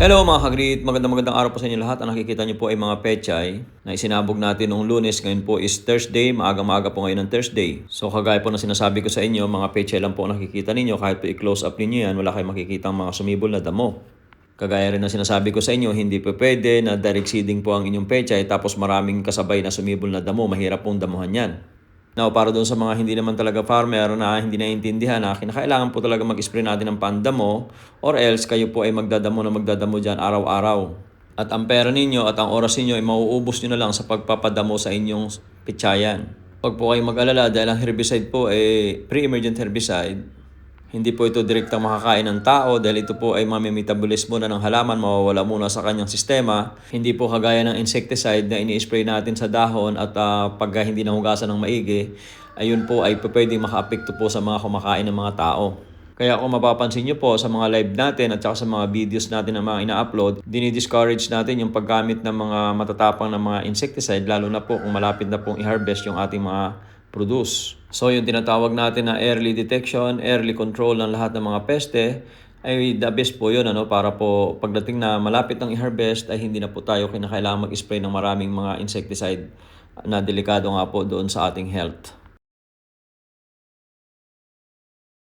Hello mga kagrit, magandang araw po sa inyo lahat. Ang nakikita niyo po ay mga pechay na isinabog natin noong Lunes. Ngayon po is Thursday, maaga-maaga po ngayon ng Thursday. So kagaya po na sinasabi ko sa inyo, mga pechay lang po ang nakikita ninyo. Kahit po i-close up ninyo yan, wala kayong makikita ang mga sumibol na damo. Kagaya rin na sinasabi ko sa inyo, hindi po pwede na direct seeding po ang inyong pechay tapos maraming kasabay na sumibol na damo. Mahirap pong damuhan yan. Now, para doon sa mga hindi naman talaga farmer na hindi naiintindihan na kinakailangan po talaga mag-spray natin ng pandamo or else kayo po ay magdadamo dyan araw-araw. At ang pera ninyo at ang oras ninyo ay mauubos nyo na lang sa pagpapadamo sa inyong pitsayan. Huwag po kayong mag-alala dahil ang herbicide po ay pre-emergent herbicide. Hindi po ito direktang makakain ng tao dahil ito po ay mamimetabolismo na ng halaman, mawawala muna sa kanyang sistema. Hindi po kagaya ng insecticide na ini-spray natin sa dahon at pag hindi nahugasan ng maigi, ayun po ay pwedeng maka-apekto po sa mga kumakain ng mga tao. Kaya kung mapapansin nyo po sa mga live natin at saka sa mga videos natin na mga ina-upload, dinidiscourage natin yung paggamit ng mga matatapang na mga insecticide lalo na po kung malapit na pong i-harvest yung ating mga produce. So yung tinatawag natin na early detection, early control ng lahat ng mga peste ay the best po yun para po pagdating na malapit ng i-harvest ay hindi na po tayo kinakailangan mag-spray ng maraming mga insecticide na delikado nga po doon sa ating health.